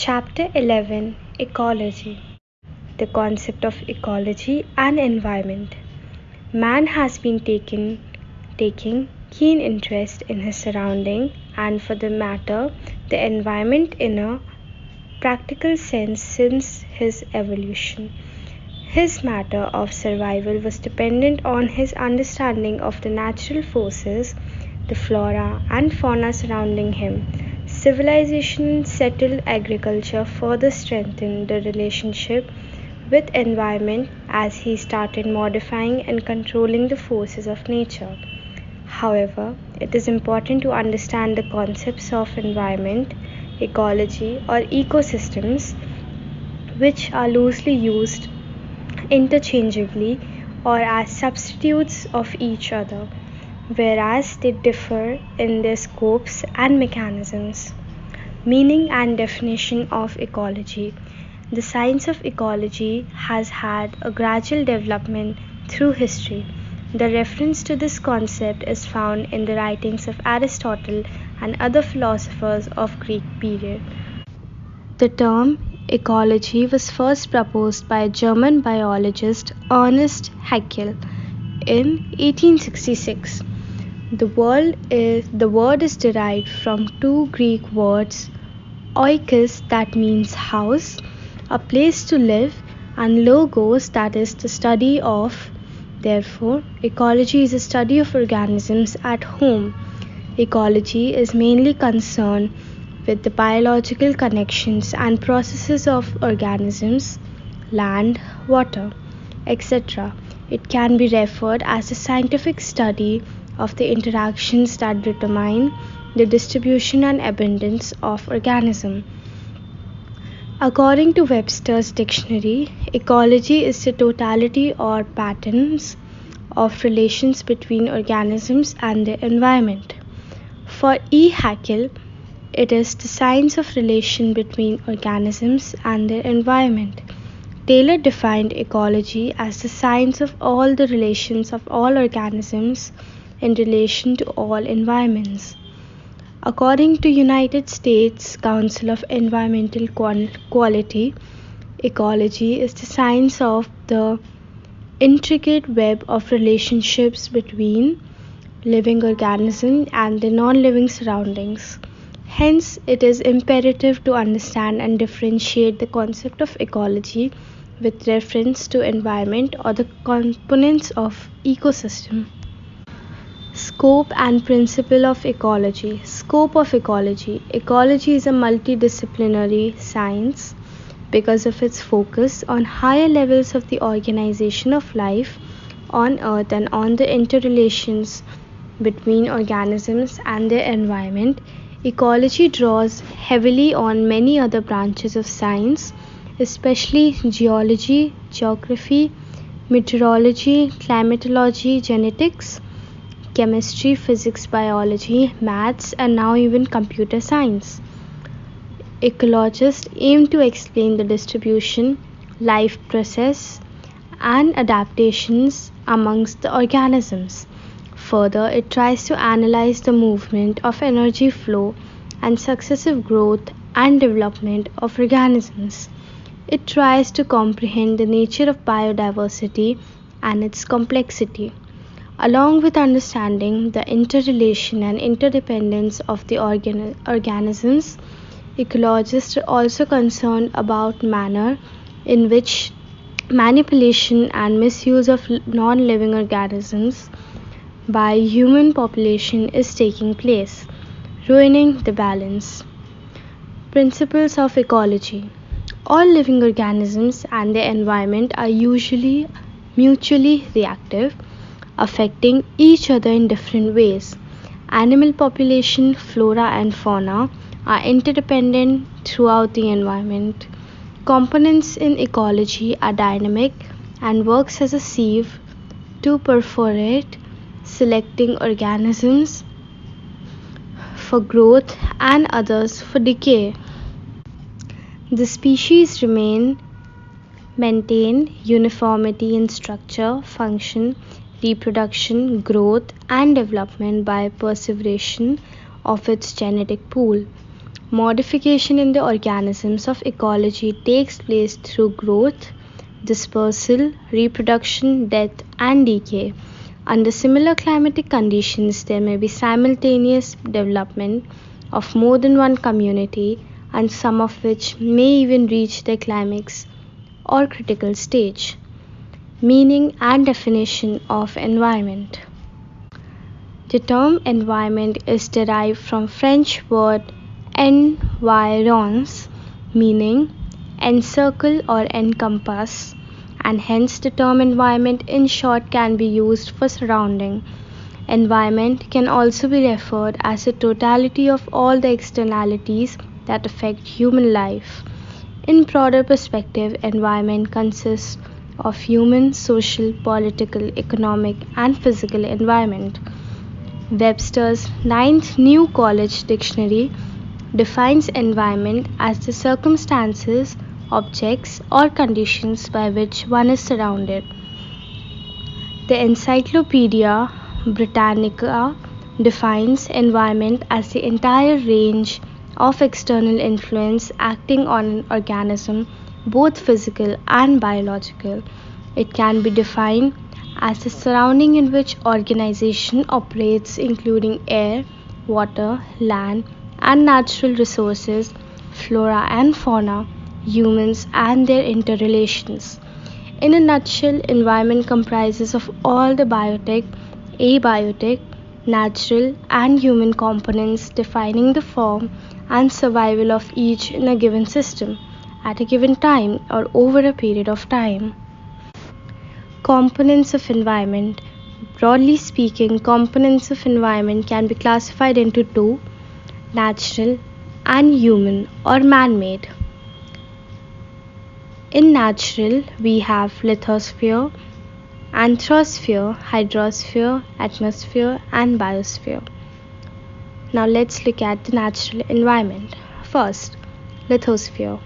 Chapter 11 Ecology. The concept of ecology and environment. Man has been taking keen interest in his surrounding and, for the matter, the environment in a practical sense since his evolution. His matter of survival was dependent on his understanding of the natural forces, the flora and fauna surrounding him. Civilization settled agriculture further strengthened the relationship with environment as he started modifying and controlling the forces of nature. However, it is important to understand the concepts of environment, ecology, or ecosystems, which are loosely used interchangeably or as substitutes of each other, whereas they differ in their scopes and mechanisms. Meaning and definition of ecology. The science of ecology has had a gradual development through history. The reference to this concept is found in the writings of Aristotle and other philosophers of Greek period. The term ecology was first proposed by German biologist Ernst Haeckel in 1866. The word is derived from two Greek words, oikos, that means house, a place to live, and logos, that is the study of. Therefore, ecology is a study of organisms at home. Ecology is mainly concerned with the biological connections and processes of organisms, land, water, etc. It can be referred as a scientific study of the interactions that determine the distribution and abundance of organisms. According to Webster's dictionary, ecology is the totality or patterns of relations between organisms and their environment. For E. Haeckel, it is the science of relation between organisms and their environment. Taylor defined ecology as the science of all the relations of all organisms in relation to all environments. According to United States Council of Environmental Quality, ecology is the science of the intricate web of relationships between living organisms and their non-living surroundings. Hence, it is imperative to understand and differentiate the concept of ecology with reference to environment or the components of ecosystem. Scope and principle of ecology. Scope of ecology. Ecology is a multidisciplinary science because of its focus on higher levels of the organization of life on Earth and on the interrelations between organisms and their environment. Ecology draws heavily on many other branches of science, especially geology, geography, meteorology, climatology, genetics, chemistry, physics, biology, maths, and now even computer science. Ecologists aim to explain the distribution, life process, and adaptations amongst the organisms. Further, it tries to analyze the movement of energy flow and successive growth and development of organisms. It tries to comprehend the nature of biodiversity and its complexity. Along with understanding the interrelation and interdependence of the organisms, ecologists are also concerned about manner in which manipulation and misuse of non-living organisms by human population is taking place, ruining the balance. Principles of ecology. All living organisms and their environment are usually mutually reactive, affecting each other in different ways. Animal population, flora and fauna are interdependent throughout the environment. Components in ecology are dynamic and works as a sieve to perforate, selecting organisms for growth and others for decay. The species maintain uniformity in structure, function, reproduction, growth, and development by preservation of its genetic pool. Modification in the organisms of ecology takes place through growth, dispersal, reproduction, death, and decay. Under similar climatic conditions, there may be simultaneous development of more than one community, and some of which may even reach their climax or critical stage. Meaning and definition of environment. The term environment is derived from French word environs, meaning encircle or encompass, and hence the term environment in short can be used for surrounding. Environment can also be referred as a totality of all the externalities that affect human life. In broader perspective, environment consists of human, social, political, economic, and physical environment. Webster's Ninth New College Dictionary defines environment as the circumstances, objects, or conditions by which one is surrounded. The Encyclopedia Britannica defines environment as the entire range of external influence acting on an organism, both physical and biological. It can be defined as the surrounding in which organization operates, including air, water, land, and natural resources, flora and fauna, humans and their interrelations. In a nutshell, environment comprises of all the biotic, abiotic, natural and human components defining the form and survival of each in a given system at a given time or over a period of time. Components of environment. Broadly speaking, components of environment can be classified into two: natural and human or man-made. In natural, we have lithosphere, anthrosphere, hydrosphere, atmosphere, and biosphere. Now let's look at the natural environment. First, lithosphere.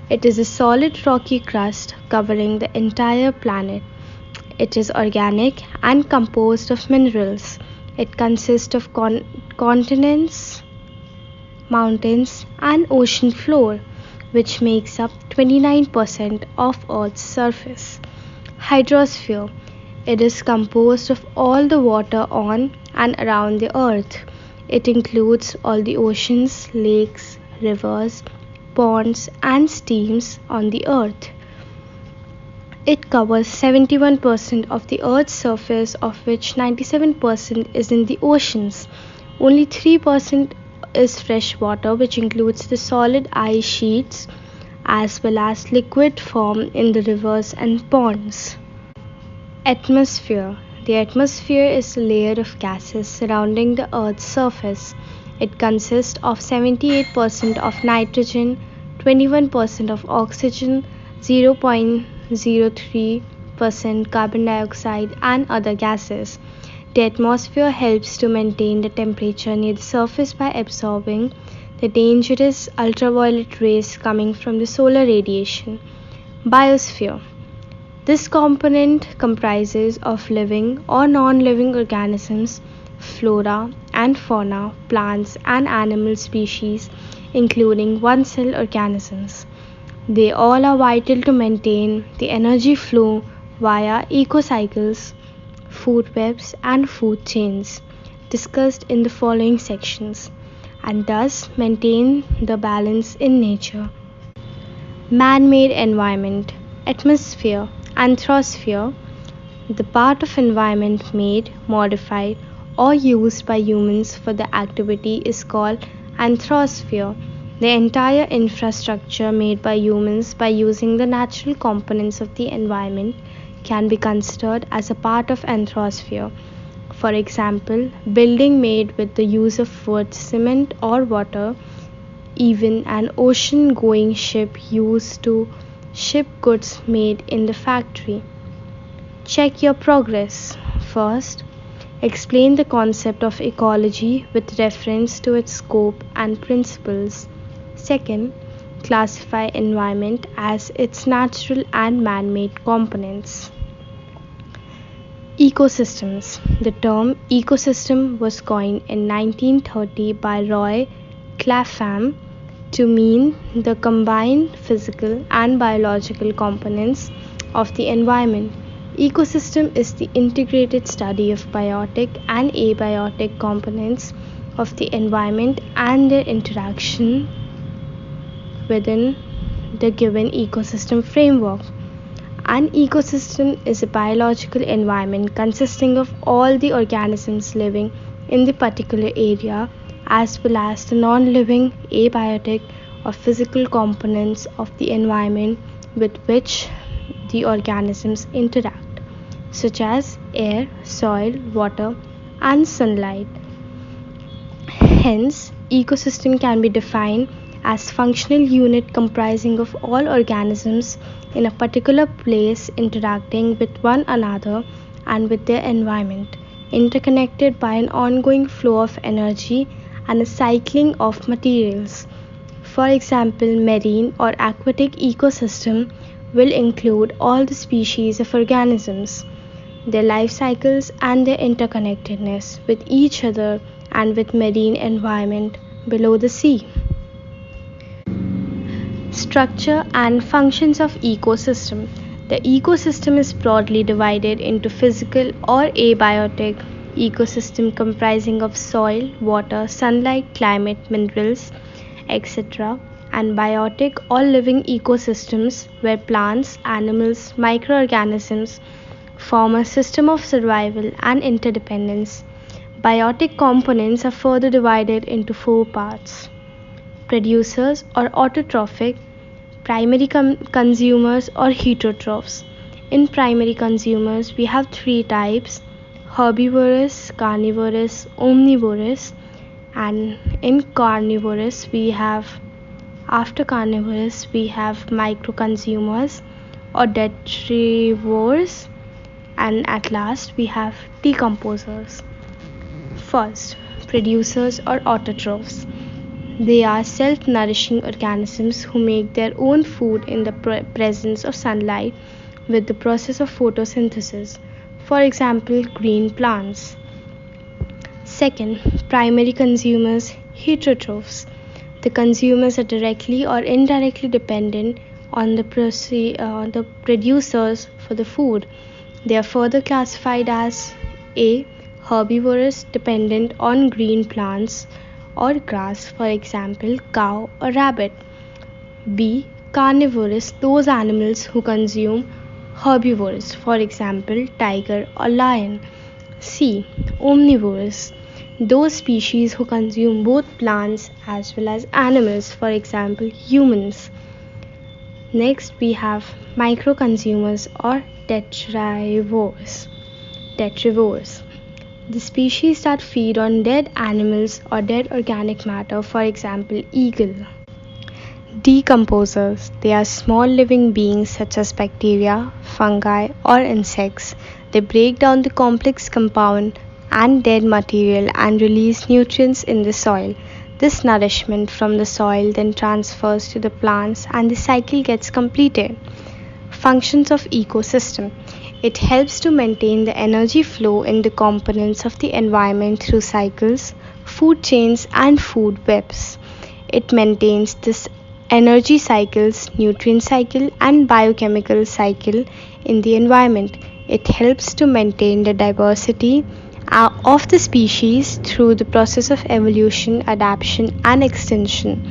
It is a solid rocky crust covering the entire planet. It is organic and composed of minerals. It consists of continents, mountains, and ocean floor, which makes up 29% of Earth's surface. Hydrosphere. It is composed of all the water on and around the Earth. It includes all the oceans, lakes, rivers, ponds, and streams on the Earth. It covers 71% of the Earth's surface, of which 97% is in the oceans. Only 3% is fresh water, which includes the solid ice sheets as well as liquid form in the rivers and ponds. Atmosphere. The atmosphere is a layer of gases surrounding the Earth's surface. It consists of 78% of nitrogen, 21% of oxygen, 0.03% carbon dioxide, and other gases. The atmosphere helps to maintain the temperature near the surface by absorbing the dangerous ultraviolet rays coming from the solar radiation. Biosphere. This component comprises of living or non-living organisms, flora and fauna, plants and animal species, including one-cell organisms. They all are vital to maintain the energy flow via ecocycles, food webs, and food chains, discussed in the following sections, and thus maintain the balance in nature. Man-made environment. Atmosphere. Anthrosphere. The part of environment made, modified, or used by humans for the activity is called anthrosphere. The entire infrastructure made by humans by using the natural components of the environment can be considered as a part of anthrosphere. For example, building made with the use of wood, cement, or water, even an ocean-going ship used to ship goods made in the factory. Check your progress. First, explain the concept of ecology with reference to its scope and principles. Second, classify environment as its natural and man-made components. Ecosystems. The term ecosystem was coined in 1930 by Roy Clapham to mean the combined physical and biological components of the environment. Ecosystem is the integrated study of biotic and abiotic components of the environment and their interaction within the given ecosystem framework. An ecosystem is a biological environment consisting of all the organisms living in the particular area as well as the non-living abiotic or physical components of the environment with which the organisms interact, such as air, soil, water, and sunlight. Hence, ecosystem can be defined as functional unit comprising of all organisms in a particular place interacting with one another and with their environment, interconnected by an ongoing flow of energy and a cycling of materials. For example, marine or aquatic ecosystem will include all the species of organisms, their life cycles and their interconnectedness with each other and with marine environment below the sea. Structure and functions of ecosystem. The ecosystem is broadly divided into physical or abiotic ecosystem comprising of soil, water, sunlight, climate, minerals, etc., and biotic or living ecosystems where plants, animals, microorganisms form a system of survival and interdependence. Biotic components are further divided into four parts: producers or autotrophic, primary consumers or heterotrophs. In primary consumers, we have three types: herbivorous, carnivorous, omnivorous, and in carnivorous after carnivorous we have microconsumers or detrivores, and at last we have decomposers. First, producers or autotrophs. They are self-nourishing organisms who make their own food in the presence of sunlight with the process of photosynthesis. For example, green plants. Second, primary consumers, heterotrophs. The consumers are directly or indirectly dependent on the producers for the food. They are further classified as A. Herbivorous, dependent on green plants or grass, for example, cow or rabbit. B. Carnivorous, those animals who consume herbivores, for example, tiger or lion. C. Omnivorous, those species who consume both plants as well as animals, for example, humans. Next, we have microconsumers or detrivores. The species that feed on dead animals or dead organic matter, for example, eagle. Decomposers. They are small living beings such as bacteria, fungi, or insects. They break down the complex compound and dead material and release nutrients in the soil. This nourishment from the soil then transfers to the plants and the cycle gets completed. Functions of ecosystem. It helps to maintain the energy flow in the components of the environment through cycles, food chains, and food webs. It maintains this energy cycles, nutrient cycle, and biochemical cycle in the environment. It helps to maintain the diversity of the species through the process of evolution, adaptation, and extinction.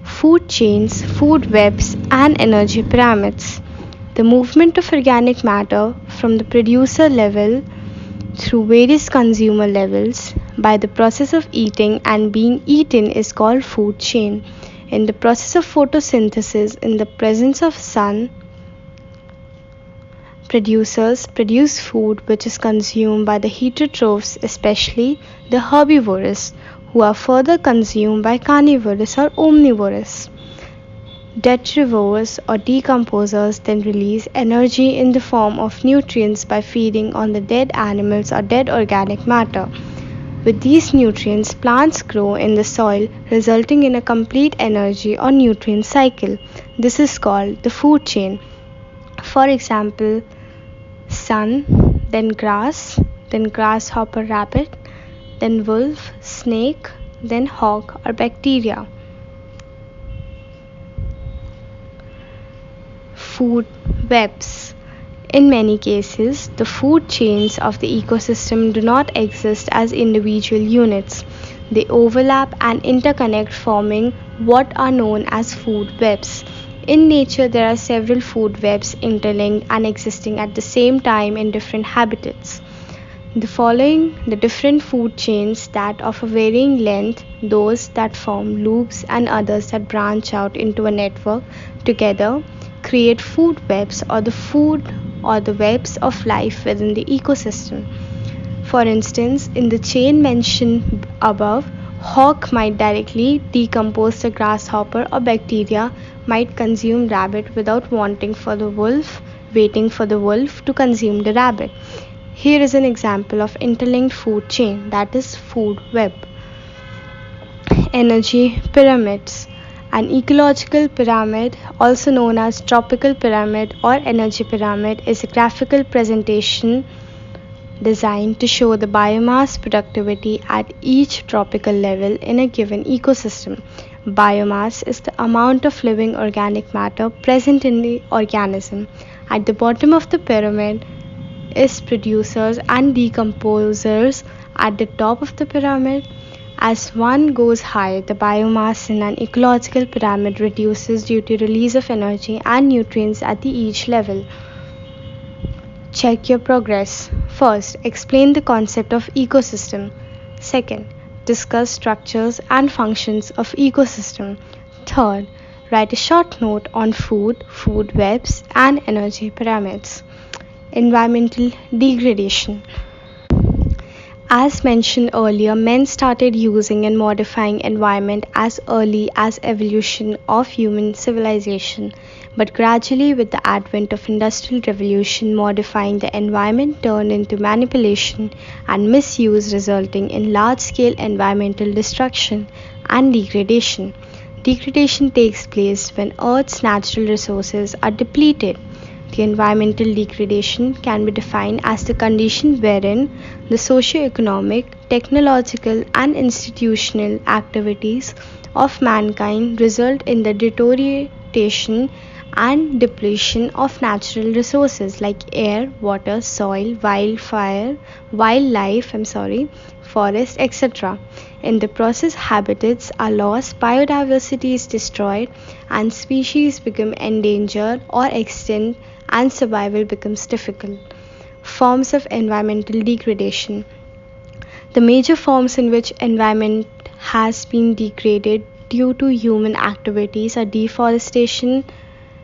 Food chains, food webs, and energy pyramids. The movement of organic matter from the producer level through various consumer levels by the process of eating and being eaten is called food chain. In the process of photosynthesis, in the presence of sun, producers produce food which is consumed by the heterotrophs, especially the herbivorous, who are further consumed by carnivorous or omnivorous. Detrivores or decomposers then release energy in the form of nutrients by feeding on the dead animals or dead organic matter. With these nutrients, plants grow in the soil, resulting in a complete energy or nutrient cycle. This is called the food chain. For example, sun, then grasshopper, rabbit, then wolf, snake, then hawk or bacteria. food webs. In many cases, the food chains of the ecosystem do not exist as individual units. They overlap and interconnect, forming what are known as food webs. In nature, there are several food webs interlinked and existing at the same time in different habitats. The following the different food chains that of a varying length, those that form loops and others that branch out into a network together create food webs or the webs of life within the ecosystem. For instance, in the chain mentioned above, hawk might directly decompose the grasshopper or bacteria might consume rabbit without waiting for the wolf to consume the rabbit. Here is an example of interlinked food chain, that is food web. Energy pyramids. An ecological pyramid, also known as tropical pyramid or energy pyramid, is a graphical presentation designed to show the biomass productivity at each tropical level in a given ecosystem. Biomass is the amount of living organic matter present in the organism. At the bottom of the pyramid is producers and decomposers. At the top of the pyramid, as one goes higher, the biomass in an ecological pyramid reduces due to release of energy and nutrients at each level. Check your progress. First, explain the concept of ecosystem. Second, discuss structures and functions of ecosystem. Third, write a short note on food webs, and energy pyramids. Environmental degradation. As mentioned earlier, men started using and modifying environment as early as evolution of human civilization. But gradually, with the advent of industrial revolution, modifying the environment turned into manipulation and misuse, resulting in large-scale environmental destruction and degradation. Degradation takes place when Earth's natural resources are depleted. The environmental degradation can be defined as the condition wherein the socio-economic, technological, and institutional activities of mankind result in the deterioration and depletion of natural resources like air, water, soil, wildlife, forest, etc. In the process, habitats are lost, biodiversity is destroyed, and species become endangered or extinct, and survival becomes difficult. Forms of environmental degradation. The major forms in which environment has been degraded due to human activities are deforestation,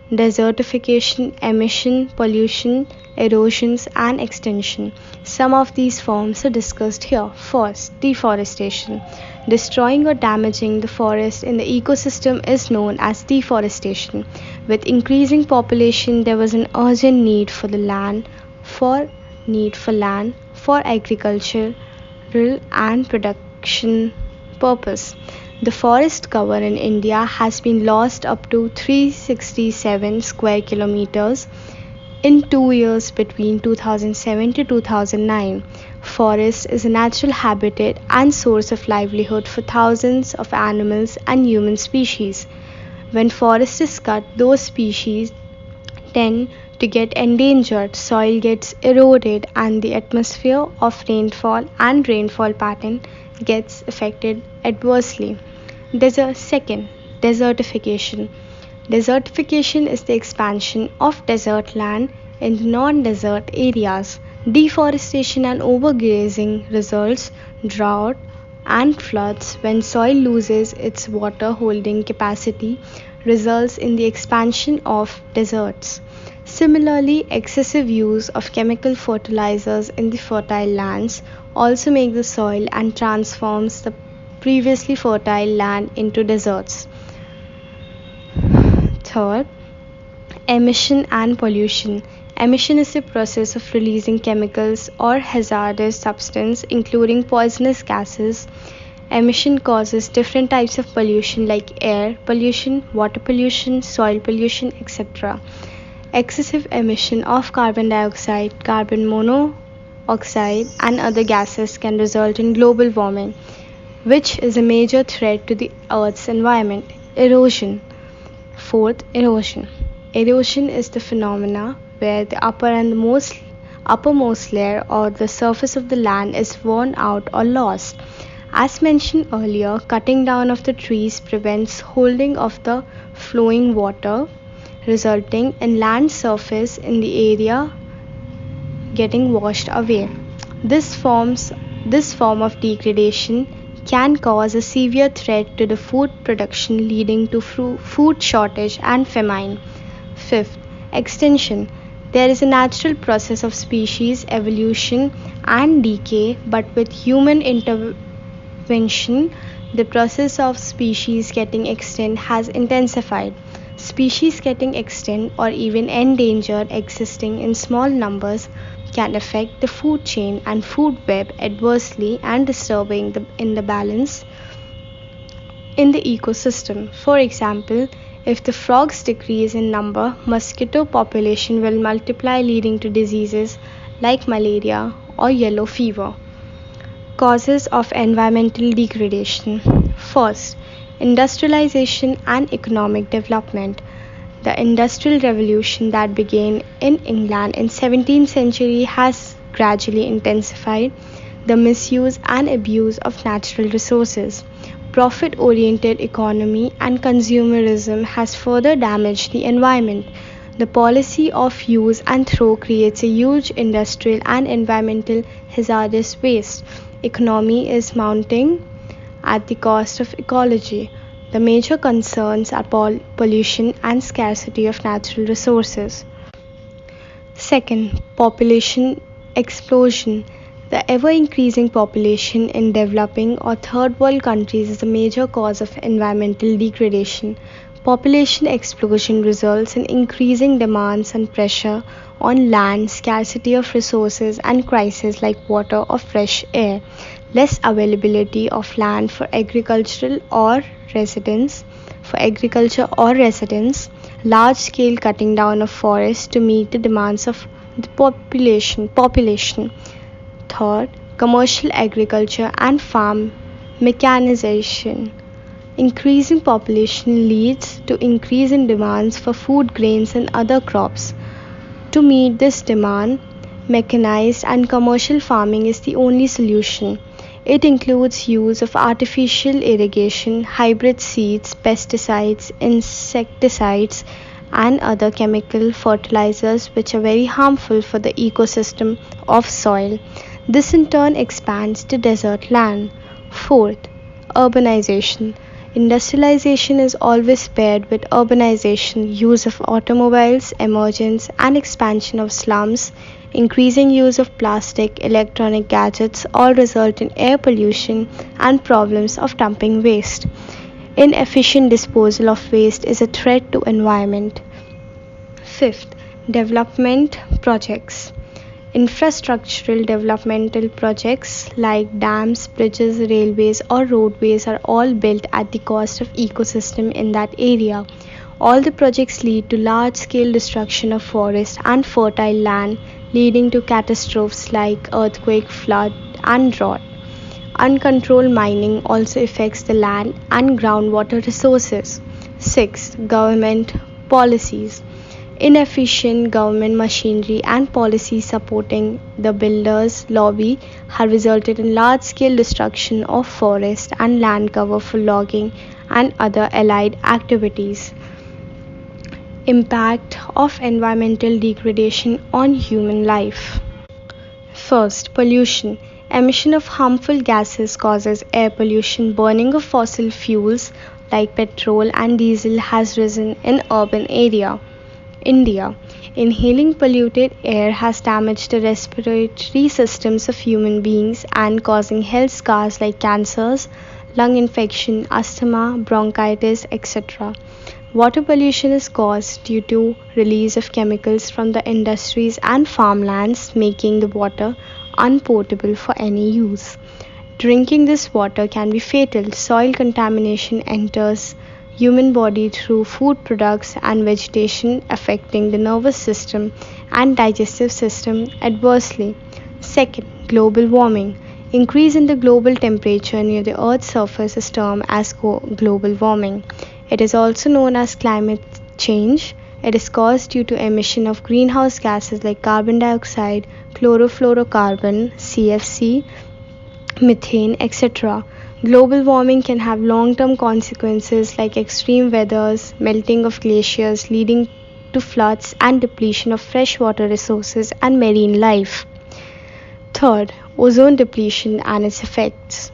desertification, emission, pollution, erosions, and extinction. Some of these forms are discussed here. First, deforestation. Destroying or damaging the forest in the ecosystem is known as deforestation. With increasing population, there was an urgent need for land for agricultural and production purpose. The forest cover in India has been lost up to 367 square kilometers in 2 years between 2007 to 2009. Forest is a natural habitat and source of livelihood for thousands of animals and human species. When forest is cut, those species tend to get endangered, soil gets eroded, and the atmosphere of rainfall and rainfall pattern gets affected adversely. There's a second, desertification. Desertification is the expansion of desert land in non-desert areas. Deforestation and overgrazing results drought and floods. When soil loses its water holding capacity, results in the expansion of deserts. Similarly, excessive use of chemical fertilizers in the fertile lands also make the soil and transforms the previously fertile land into deserts. Third, emission and pollution. Emission is the process of releasing chemicals or hazardous substances, including poisonous gases. Emission causes different types of pollution like air pollution, water pollution, soil pollution, etc. Excessive emission of carbon dioxide, carbon monoxide, and other gases can result in global warming, which is a major threat to the Earth's environment. Erosion. Fourth, erosion. Erosion is the phenomena where the uppermost layer or the surface of the land is worn out or lost. As mentioned earlier, cutting down of the trees prevents holding of the flowing water, resulting in land surface in the area getting washed away. This form of degradation can cause a severe threat to the food production, leading to food shortage and famine. Fifth, extinction. There is a natural process of species evolution and decay, but with human intervention, the process of species getting extinct has intensified. Species getting extinct or even endangered existing in small numbers can affect the food chain and food web adversely and disturbing in the balance in the ecosystem. For example, if the frogs decrease in number, mosquito population will multiply, leading to diseases like malaria or yellow fever. Causes of environmental degradation. First, industrialization and economic development. The Industrial Revolution that began in England in 17th century has gradually intensified the misuse and abuse of natural resources. Profit-oriented economy and consumerism has further damaged the environment. The policy of use and throw creates a huge industrial and environmental hazardous waste. Economy is mounting at the cost of ecology. The major concerns are pollution and scarcity of natural resources. Second, population explosion. The ever increasing population in developing or third world countries is a major cause of environmental degradation. Population explosion results in increasing demands and pressure on land, scarcity of resources, and crises like water or fresh air. Less availability of land for agriculture or residence, large scale cutting down of forests to meet the demands of the population. Third, commercial agriculture and farm mechanization. Increasing population leads to increase in demands for food grains and other crops. To meet this demand, mechanized and commercial farming is the only solution. It includes use of artificial irrigation, hybrid seeds, pesticides, insecticides, and other chemical fertilizers which are very harmful for the ecosystem of soil. This in turn expands to desert land. Fourth, urbanization. Industrialization is always paired with urbanization, use of automobiles, emergence and expansion of slums, increasing use of plastic, electronic gadgets all result in air pollution and problems of dumping waste. Inefficient disposal of waste is a threat to environment. Fifth, development projects. Infrastructural developmental projects like dams, bridges, railways, or roadways are all built at the cost of ecosystem in that area. All the projects lead to large-scale destruction of forest and fertile land, leading to catastrophes like earthquake, flood, and drought. Uncontrolled mining also affects the land and groundwater resources. 6. Government policies. Inefficient government machinery and policies supporting the builders' lobby have resulted in large-scale destruction of forest and land cover for logging and other allied activities. Impact of environmental degradation on human life. First, pollution. Emission of harmful gases causes air pollution. Burning of fossil fuels like petrol and diesel has risen in urban area. India. Inhaling polluted air has damaged the respiratory systems of human beings and causing health scars like cancers, lung infection, asthma, bronchitis, etc. Water pollution is caused due to release of chemicals from the industries and farmlands, making the water unpotable for any use. Drinking this water can be fatal. Soil contamination enters human body through food products and vegetation, affecting the nervous system and digestive system adversely. Second, global warming. Increase in the global temperature near the Earth's surface is termed as global warming. It is also known as climate change. It is caused due to emission of greenhouse gases like carbon dioxide, chlorofluorocarbon, CFC, methane, etc. Global warming can have long term consequences like extreme weathers, melting of glaciers leading to floods, and depletion of freshwater resources and marine life. Third, ozone depletion and its effects.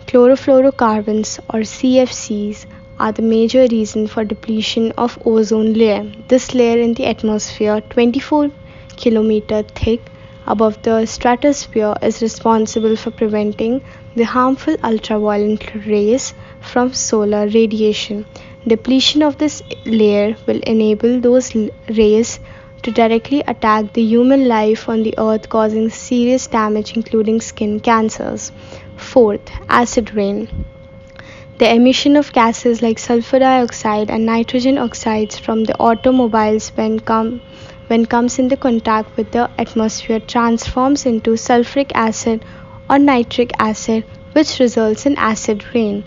Chlorofluorocarbons or CFCs are the major reason for depletion of ozone layer. This layer in the atmosphere, 24 km thick above the stratosphere, is responsible for preventing the harmful ultraviolet rays from solar radiation. Depletion of this layer will enable those rays to directly attack the human life on the earth, causing serious damage including skin cancers. Fourth, acid rain. The emission of gases like sulfur dioxide and nitrogen oxides from the automobiles when comes into contact with the atmosphere transforms into sulfuric acid or nitric acid, which results in acid rain.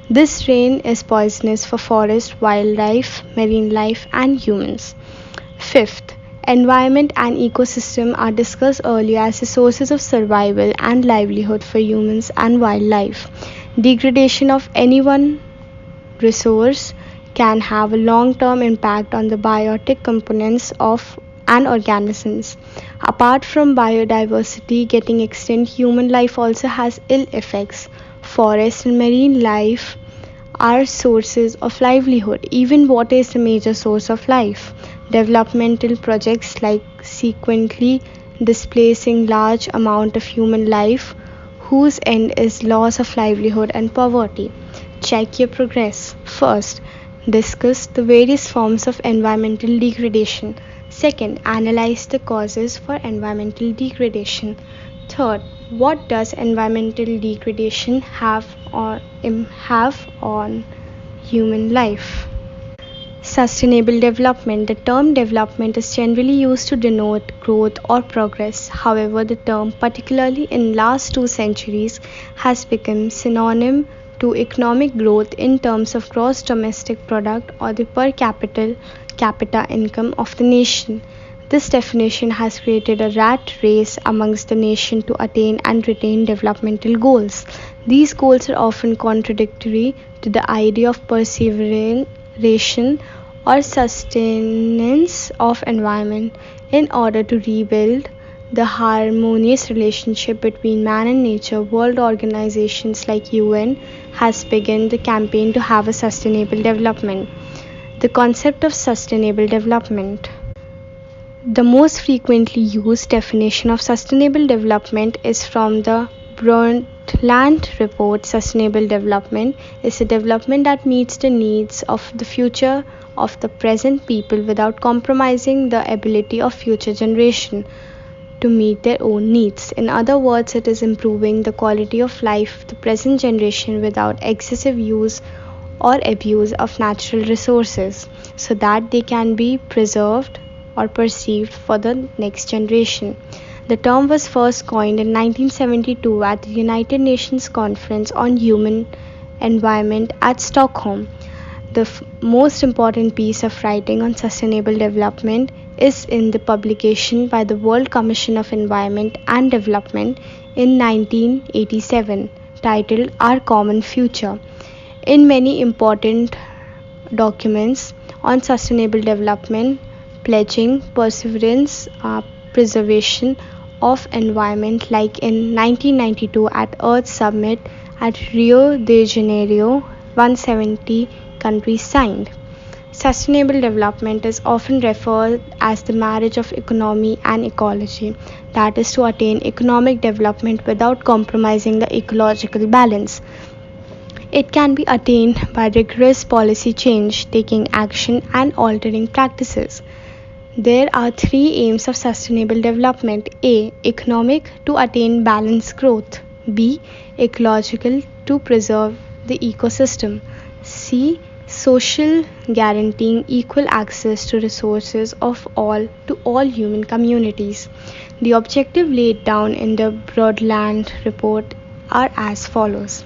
This rain is poisonous for forest, wildlife, marine life, and humans. Fifth, environment and ecosystem are discussed earlier as the sources of survival and livelihood for humans and wildlife. Degradation of any one resource can have a long-term impact on the biotic components of an organisms. Apart from biodiversity getting extinct, human life also has ill effects. Forest and marine life are sources of livelihood. Even water is a major source of life. Developmental projects like sequentially displacing large amount of human life whose end is loss of livelihood and poverty. Check your progress. First, discuss the various forms of environmental degradation. Second, analyze the causes for environmental degradation. Third, what does environmental degradation have on human life? Sustainable development. The term development is generally used to denote growth or progress. However, the term, particularly in last 2 centuries, has become synonym to economic growth in terms of gross domestic product or the per capita income of the nation. This definition has created a rat race amongst the nation to attain and retain developmental goals. These goals are often contradictory to the idea of perseverance or sustenance of environment. In order to rebuild the harmonious relationship between man and nature, world organizations like UN has begun the campaign to have a sustainable development. The concept of sustainable development. The most frequently used definition of sustainable development is from the Brundtland Report. Sustainable development is a development that meets the needs of the future of the present people without compromising the ability of future generation to meet their own needs. In other words, it is improving the quality of life of the present generation without excessive use or abuse of natural resources so that they can be preserved or perceived for the next generation. The term was first coined in 1972 at the United Nations Conference on Human Environment at Stockholm. The most important piece of writing on sustainable development is in the publication by the World Commission of Environment and Development in 1987 titled Our Common Future. In many important documents on sustainable development, pledging perseverance, preservation of environment, like in 1992 at Earth Summit at Rio de Janeiro, 170 countries signed. Sustainable development is often referred as the marriage of economy and ecology, that is to attain economic development without compromising the ecological balance. It can be attained by rigorous policy change, taking action and altering practices. There are three aims of sustainable development. A. Economic, to attain balanced growth. B. Ecological, to preserve the ecosystem. C. Social, guaranteeing equal access to resources of all to all human communities. The objective laid down in the Brundtland Report are as follows: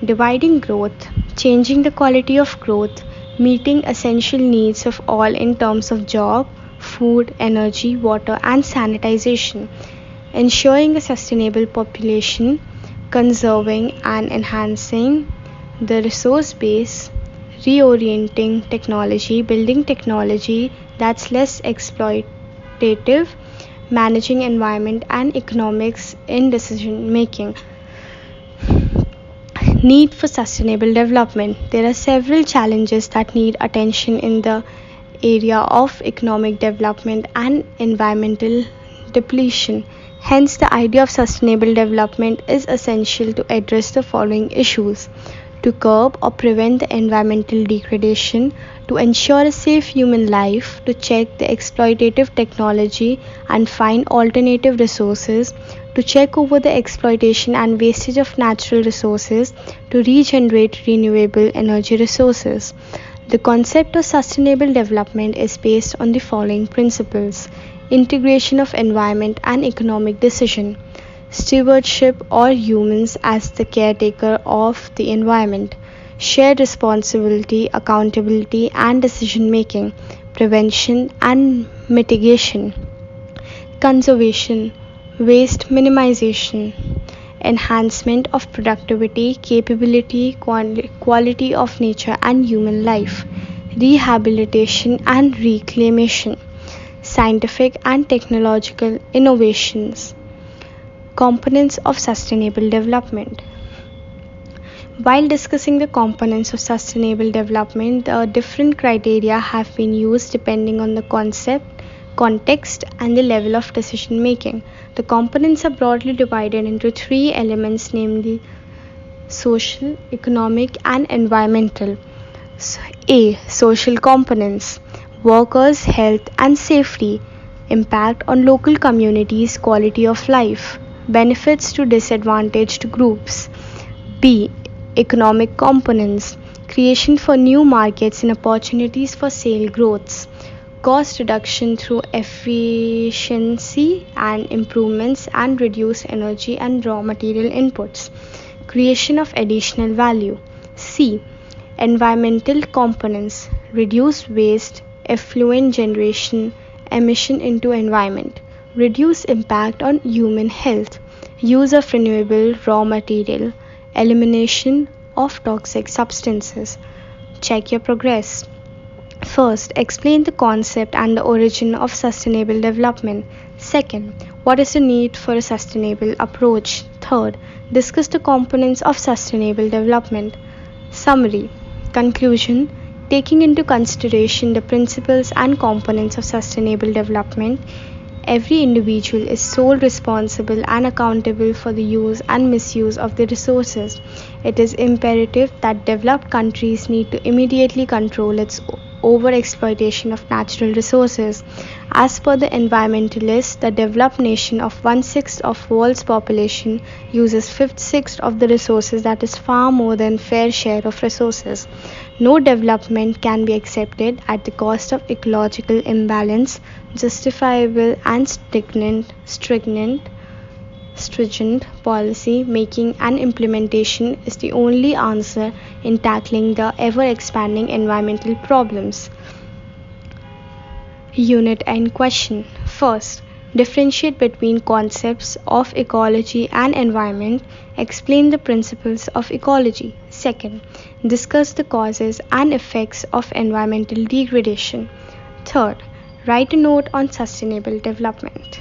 dividing growth, changing the quality of growth, meeting essential needs of all in terms of job, food, energy, water, and sanitization, ensuring a sustainable population, conserving and enhancing the resource base, reorienting technology, building technology that's less exploitative, managing environment and economics in decision making. Need for sustainable development. There are several challenges that need attention in the area of economic development and environmental depletion. Hence, the idea of sustainable development is essential to address the following issues: to curb or prevent the environmental degradation, to ensure a safe human life, to check the exploitative technology and find alternative resources, to check over the exploitation and wastage of natural resources, to regenerate renewable energy resources. The concept of sustainable development is based on the following principles: integration of environment and economic decision, stewardship or humans as the caretaker of the environment, shared responsibility, accountability, and decision making, prevention and mitigation, conservation, waste minimization, enhancement of productivity, capability, quality of nature and human life, rehabilitation and reclamation, scientific and technological innovations. Components of sustainable development. While discussing the components of sustainable development, different criteria have been used depending on the concept, context, and the level of decision making. The components are broadly divided into three elements, namely social, economic, and environmental. A. Social components: workers' health and safety, impact on local communities' quality of life, benefits to disadvantaged groups. B. Economic components: creation for new markets and opportunities for sale growths, cost reduction through efficiency and improvements, and reduce energy and raw material inputs, creation of additional value. C. Environmental components: reduce waste, effluent generation, emission into environment, reduce impact on human health, use of renewable raw material, elimination of toxic substances. Check your progress. First, explain the concept and the origin of sustainable development. Second, what is the need for a sustainable approach? Third, discuss the components of sustainable development. Summary. Conclusion. Taking into consideration the principles and components of sustainable development, every individual is sole responsible and accountable for the use and misuse of the resources. It is imperative that developed countries need to immediately control its overexploitation of natural resources. As per the environmentalists, the developed nation of 1/6 of world's population uses 5/6 of the resources, that is far more than fair share of resources. No development can be accepted at the cost of ecological imbalance. Justifiable and stringent policy making and implementation is the only answer in tackling the ever expanding environmental problems. Unit and question. First, differentiate between concepts of ecology and environment. Explain the principles of ecology. Second, discuss the causes and effects of environmental degradation. Third, write a note on sustainable development.